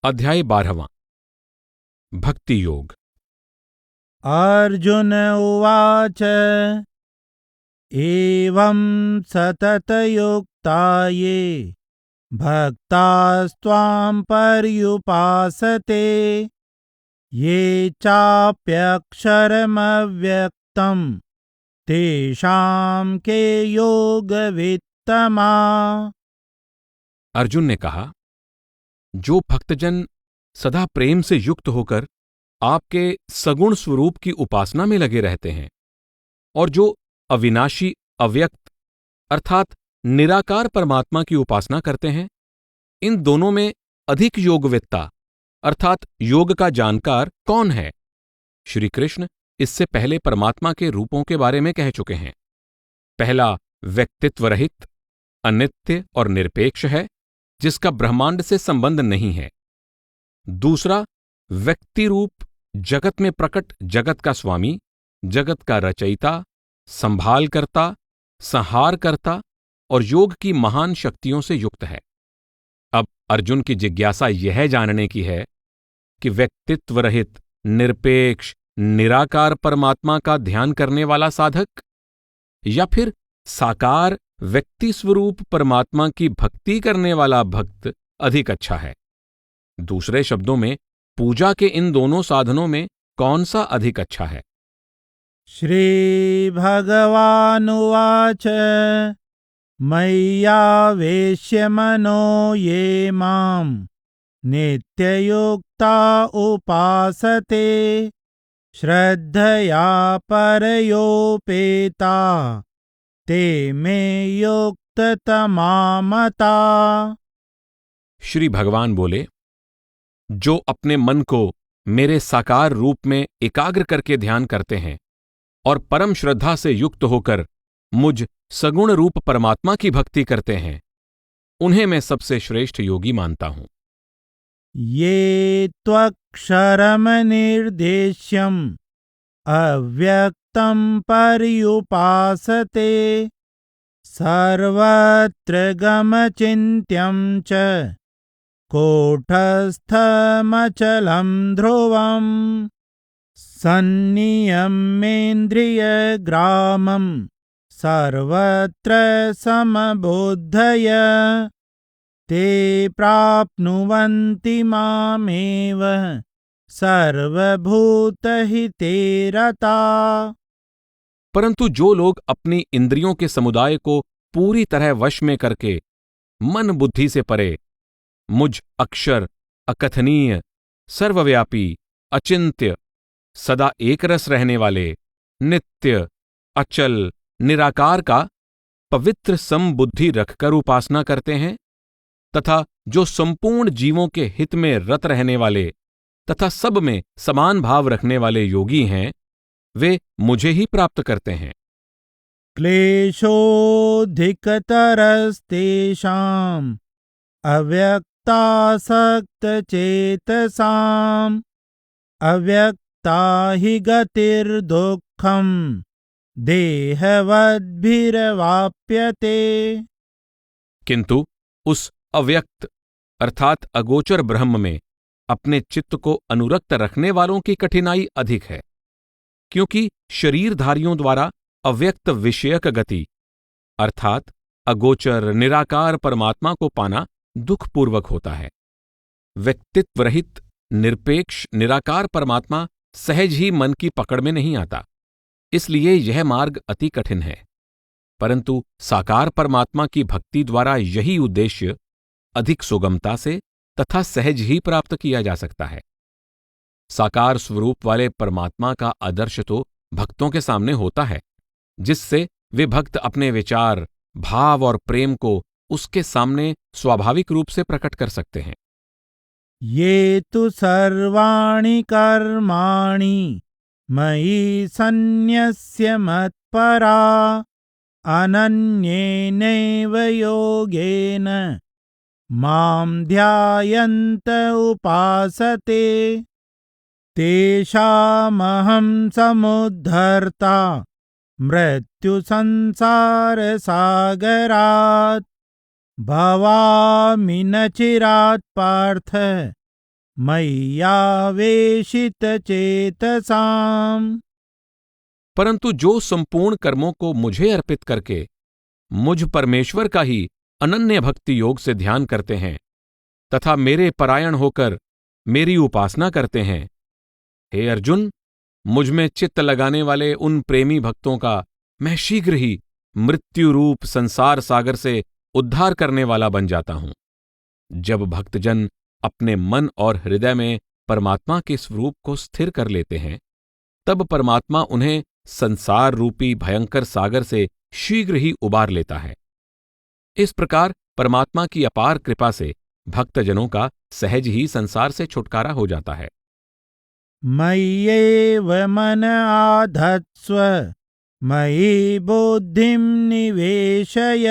अध्याय 12वां भक्ति योग। अर्जुन उवाच एवं सततयुक्ता ये भक्तास्त्वां पर्युपासते ये चाप्यक्षरमव्यक्तं तेषां के योगवित्तमा। अर्जुन ने कहा, जो भक्तजन सदा प्रेम से युक्त होकर आपके सगुण स्वरूप की उपासना में लगे रहते हैं और जो अविनाशी अव्यक्त अर्थात निराकार परमात्मा की उपासना करते हैं, इन दोनों में अधिक योगवेत्ता अर्थात योग का जानकार कौन है? श्री कृष्ण इससे पहले परमात्मा के रूपों के बारे में कह चुके हैं। पहला व्यक्तित्व रहित, अनित्य और निरपेक्ष है, जिसका ब्रह्मांड से संबंध नहीं है। दूसरा व्यक्ति रूप, जगत में प्रकट जगत का स्वामी, जगत का रचयिता, संभालकर्ता, संहारकर्ता और योग की महान शक्तियों से युक्त है। अब अर्जुन की जिज्ञासा यह जानने की है कि व्यक्तित्व रहित, निरपेक्ष, निराकार परमात्मा का ध्यान करने वाला साधक या फिर साकार व्यक्ति स्वरूप परमात्मा की भक्ति करने वाला भक्त अधिक अच्छा है? दूसरे शब्दों में, पूजा के इन दोनों साधनों में कौन सा अधिक अच्छा है? श्री भगवानुवाच मय्यावेश्य मनो ये मां नित्ययुक्ता उपासते श्रद्धया परयोपेता ते मे युक्ततमा मता। श्री भगवान बोले, जो अपने मन को मेरे साकार रूप में एकाग्र करके ध्यान करते हैं और परम श्रद्धा से युक्त होकर मुझ सगुण रूप परमात्मा की भक्ति करते हैं, उन्हें मैं सबसे श्रेष्ठ योगी मानता हूं। ये त्वक्षरम निर्देश्यम अव्यक्तं पर्युपासते सर्वत्र गमचिन्त्यं च कूटस्थमचलं ध्रुवम् सन्नियम्येन्द्रियग्रामं सर्वत्र समबुद्धय ते प्राप्नुवन्ति मामेव सर्वभूतहिते रता। परंतु जो लोग अपनी इंद्रियों के समुदाय को पूरी तरह वश में करके मन बुद्धि से परे मुझ अक्षर, अकथनीय, सर्वव्यापी, अचिंत्य, सदा एक रस रहने वाले, नित्य, अचल, निराकार का पवित्र समबुद्धि रखकर उपासना करते हैं तथा जो संपूर्ण जीवों के हित में रत रहने वाले तथा सब में समान भाव रखने वाले योगी हैं, वे मुझे ही प्राप्त करते हैं। क्लेशोऽधिकतरस्तेषाम् अव्यक्तासक्तचेतसाम् अव्यक्ता हि गतिर्दुःखम् देहवद्भिर्वाप्यते। किंतु उस अव्यक्त अर्थात अगोचर ब्रह्म में अपने चित्त को अनुरक्त रखने वालों की कठिनाई अधिक है, क्योंकि शरीरधारियों द्वारा अव्यक्त विषयक गति अर्थात अगोचर निराकार परमात्मा को पाना दुखपूर्वक होता है। व्यक्तित्व रहित, निरपेक्ष, निराकार परमात्मा सहज ही मन की पकड़ में नहीं आता, इसलिए यह मार्ग अति कठिन है। परंतु साकार परमात्मा की भक्ति द्वारा यही उद्देश्य अधिक सुगमता से तथा सहज ही प्राप्त किया जा सकता है। साकार स्वरूप वाले परमात्मा का आदर्श तो भक्तों के सामने होता है, जिससे वे भक्त अपने विचार, भाव और प्रेम को उसके सामने स्वाभाविक रूप से प्रकट कर सकते हैं। ये तु सर्वाणि कर्माणि मयि सन्न्यस्य मत्परा अनन्येनैव योगेन मां ध्यायन्त उपासते तेषामहं समुद्धर्ता मृत्युसंसारसागरात् भवामि न चिरात् पार्थ मय्यावेशितचेतसाम्। परंतु जो संपूर्ण कर्मों को मुझे अर्पित करके मुझ परमेश्वर का ही अनन्य भक्ति योग से ध्यान करते हैं तथा मेरे परायण होकर मेरी उपासना करते हैं, हे अर्जुन, मुझ में चित्त लगाने वाले उन प्रेमी भक्तों का मैं शीघ्र ही मृत्यु रूप संसार सागर से उद्धार करने वाला बन जाता हूं। जब भक्तजन अपने मन और हृदय में परमात्मा के स्वरूप को स्थिर कर लेते हैं, तब परमात्मा उन्हें संसार रूपी भयंकर सागर से शीघ्र ही उबार लेता है। इस प्रकार परमात्मा की अपार कृपा से भक्तजनों का सहज ही संसार से छुटकारा हो जाता है। मय्येव मन आधत्स्व मयि बुद्धिं निवेशय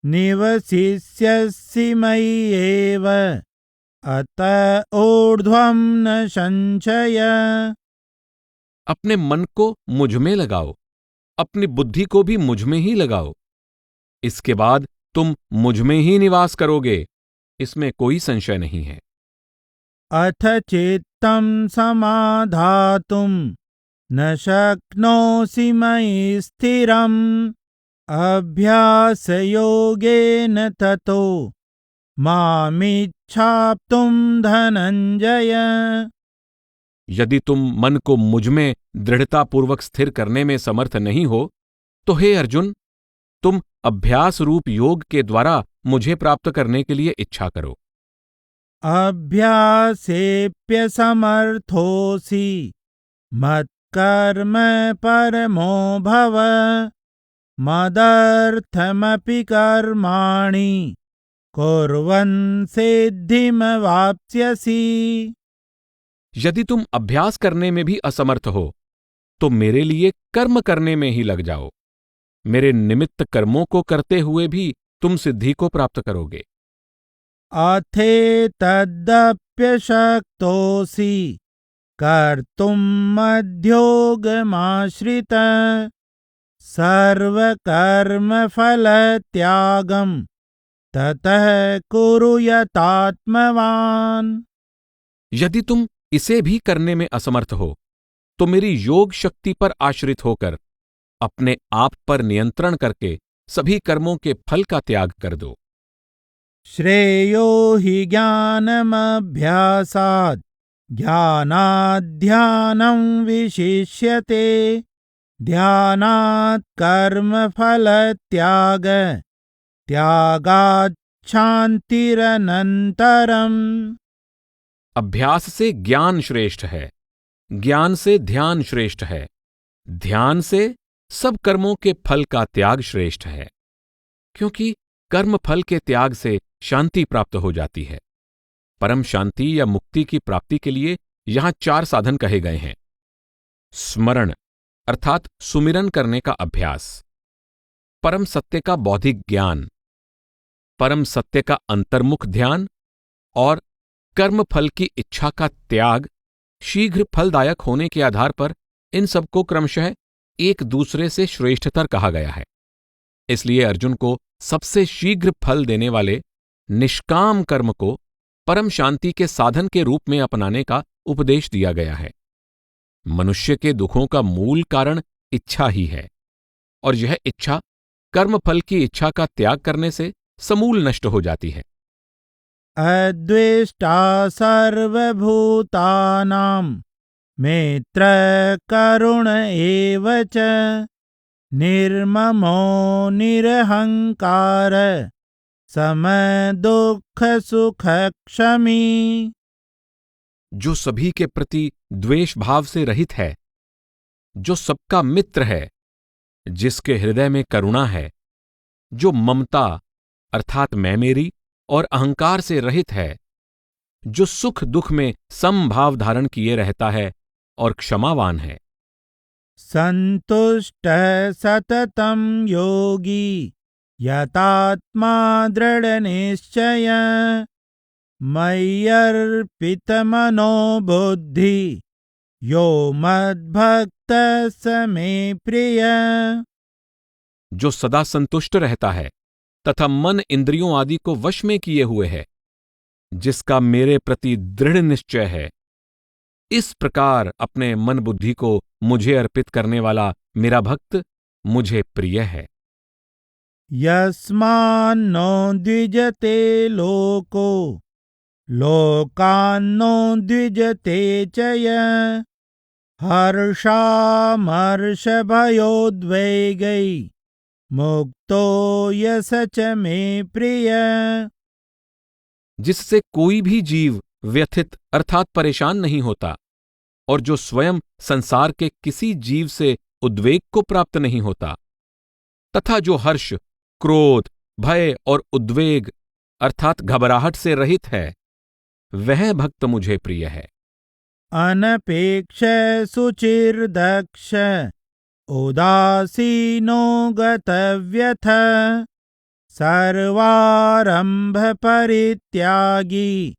निवसिष्यसि मय्येव अत ऊर्ध्वं न संशय। अपने मन को मुझ में लगाओ, अपनी बुद्धि को भी मुझ में ही लगाओ। इसके बाद तुम मुझ में ही निवास करोगे, इसमें कोई संशय नहीं है। अथ चित्तं समाधातुं न शक्नोषि मयि स्थिरम् अभ्यासयोगेन ततो मामिच्छाप्तुं धनंजय। यदि तुम मन को मुझ में दृढ़तापूर्वक स्थिर करने में समर्थ नहीं हो, तो हे अर्जुन, तुम अभ्यास रूप योग के द्वारा मुझे प्राप्त करने के लिए इच्छा करो। अभ्यासेऽप्यसमर्थोऽसि मत्कर्म परमो भव मदर्थमपि कर्माणि कुर्वन् सिद्धिमवाप्स्यसि। यदि तुम अभ्यास करने में भी असमर्थ हो, तो मेरे लिए कर्म करने में ही लग जाओ। मेरे निमित्त कर्मों को करते हुए भी तुम सिद्धि को प्राप्त करोगे। अथेतदप्यशक्तोऽसि कर्तुं मद्योगमाश्रित सर्वकर्मफलत्यागं ततः कुरु यतात्मवान्। यदि तुम इसे भी करने में असमर्थ हो, तो मेरी योग शक्ति पर आश्रित होकर अपने आप पर नियंत्रण करके सभी कर्मों के फल का त्याग कर दो। श्रेयो हि ज्ञानमभ्यासात् ज्ञानाध्यानं विशिष्यते ध्यानात् कर्मफलत्याग त्यागात् शान्तिरनन्तरम्। अभ्यास से ज्ञान श्रेष्ठ है, ज्ञान से ध्यान श्रेष्ठ है, ध्यान से सब कर्मों के फल का त्याग श्रेष्ठ है, क्योंकि कर्म फल के त्याग से शांति प्राप्त हो जाती है। परम शांति या मुक्ति की प्राप्ति के लिए यहां 4 साधन कहे गए हैं। स्मरण अर्थात सुमिरन करने का अभ्यास, परम सत्य का बौद्धिक ज्ञान, परम सत्य का अंतर्मुख ध्यान और कर्म फल की इच्छा का त्याग शीघ्र फलदायक होने के आधार पर इन सबको क्रमशः एक दूसरे से श्रेष्ठतर कहा गया है। इसलिए अर्जुन को सबसे शीघ्र फल देने वाले निष्काम कर्म को परम शांति के साधन के रूप में अपनाने का उपदेश दिया गया है। मनुष्य के दुखों का मूल कारण इच्छा ही है, और यह इच्छा कर्म फल की इच्छा का त्याग करने से समूल नष्ट हो जाती है। अद्वेष्टा सर्वभूतानां मैत्रः करुण एव च निर्ममो निरहंकार समदुःखसुखक्षमी। जो सभी के प्रति द्वेष भाव से रहित है, जो सबका मित्र है, जिसके हृदय में करुणा है, जो ममता अर्थात मैं मेरी और अहंकार से रहित है, जो सुख दुख में समभाव धारण किए रहता है और क्षमावान है। संतुष्टः सततं योगी यतात्मा दृढ़निश्चय मय्यर्पितमनो बुद्धि यो मद्भक्तः स मे प्रिय। जो सदा संतुष्ट रहता है तथा मन इंद्रियों आदि को वश में किए हुए है, जिसका मेरे प्रति दृढ़ निश्चय है, इस प्रकार अपने मन बुद्धि को मुझे अर्पित करने वाला मेरा भक्त मुझे प्रिय है। यस्मान्नो द्विजते लोको लोकान्नो द्विजते च यः हर्षामर्षभयोद्वेगै मुक्तो यस च मे प्रिय। जिससे कोई भी जीव व्यथित अर्थात परेशान नहीं होता और जो स्वयं संसार के किसी जीव से उद्वेग को प्राप्त नहीं होता, तथा जो हर्ष, क्रोध, भय और उद्वेग अर्थात घबराहट से रहित है, वह भक्त मुझे प्रिय है। अनपेक्ष सुचिर्दक्ष उदासीनो गतव्यथ सर्वारंभ परित्यागी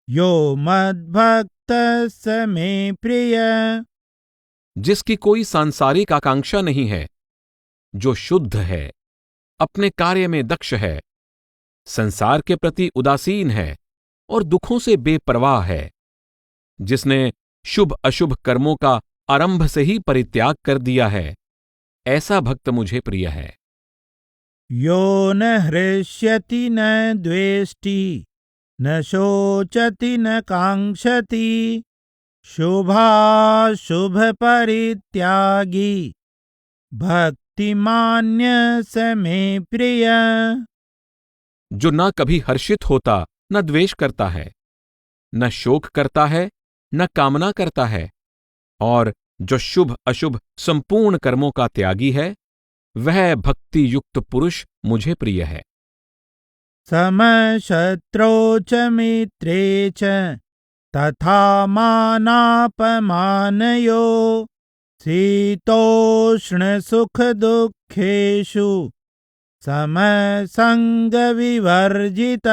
यो मद्भक्त स मे प्रिय। जिसकी कोई सांसारिक आकांक्षा नहीं है, जो शुद्ध है, अपने कार्य में दक्ष है, संसार के प्रति उदासीन है और दुखों से बेपरवाह है, जिसने शुभ अशुभ कर्मों का आरंभ से ही परित्याग कर दिया है, ऐसा भक्त मुझे प्रिय है। यो न हृष्यति न द्वेष्टि न शोचति न कांक्षति शुभाशुभ परित्यागी भक्तिमान्य स मे प्रिय। जो न कभी हर्षित होता न द्वेष करता है, न शोक करता है न कामना करता है, और जो शुभ अशुभ संपूर्ण कर्मों का त्यागी है, वह भक्ति युक्त पुरुष मुझे प्रिय है। समशत्रौ च मित्रे च तथा मानापमानयो शीतोष्ण सुख दुःखेषु समसंग विवर्जित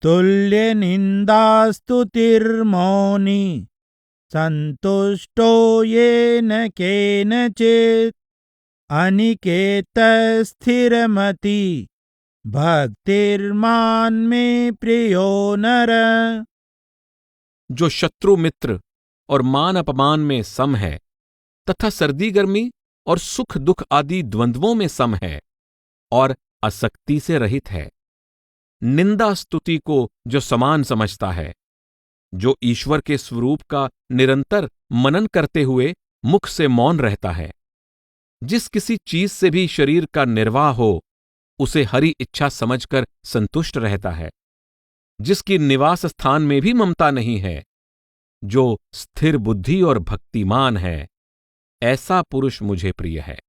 तुल्य निंदास्तुतिर्मौनी संतुष्टो येन केनचित् अनिकेत स्थिरमति भक्तिर्मान् मे प्रियो नर। जो शत्रु मित्र और मान अपमान में सम है तथा सर्दी गर्मी और सुख दुख आदि द्वंद्वों में सम है और आसक्ति से रहित है, निंदा स्तुति को जो समान समझता है, जो ईश्वर के स्वरूप का निरंतर मनन करते हुए मुख से मौन रहता है, जिस किसी चीज से भी शरीर का निर्वाह हो उसे हरि इच्छा समझकर संतुष्ट रहता है, जिसकी निवास स्थान में भी ममता नहीं है, जो स्थिर बुद्धि और भक्तिमान है, ऐसा पुरुष मुझे प्रिय है।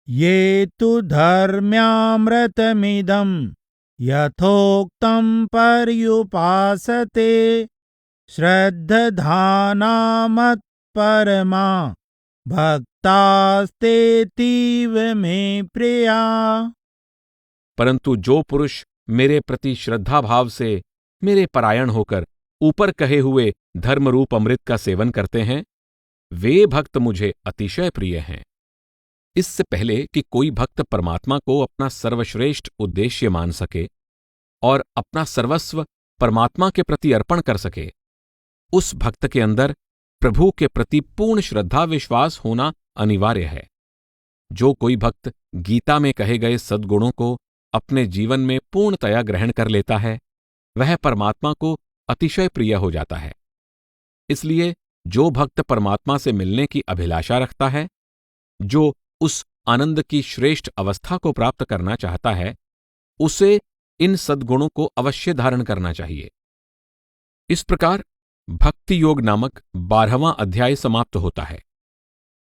ये तु धर्म्यामृतमिदं यथोक्तं पर्युपासते श्रद्धाना मत्परमा भक्तास्तेतीव मे प्रिया। परंतु जो पुरुष मेरे प्रति श्रद्धा भाव से मेरे परायण होकर ऊपर कहे हुए धर्मरूप अमृत का सेवन करते हैं, वे भक्त मुझे अतिशय प्रिय हैं। इससे पहले कि कोई भक्त परमात्मा को अपना सर्वश्रेष्ठ उद्देश्य मान सके और अपना सर्वस्व परमात्मा के प्रति अर्पण कर सके, उस भक्त के अंदर प्रभु के प्रति पूर्ण श्रद्धा विश्वास होना अनिवार्य है। जो कोई भक्त गीता में कहे गए सद्गुणों को अपने जीवन में पूर्णतया ग्रहण कर लेता है, वह परमात्मा को अतिशय प्रिय हो जाता है। इसलिए जो भक्त परमात्मा से मिलने की अभिलाषा रखता है, जो उस आनंद की श्रेष्ठ अवस्था को प्राप्त करना चाहता है, उसे इन सद्गुणों को अवश्य धारण करना चाहिए। इस प्रकार भक्ति योग नामक 12वां अध्याय समाप्त होता है।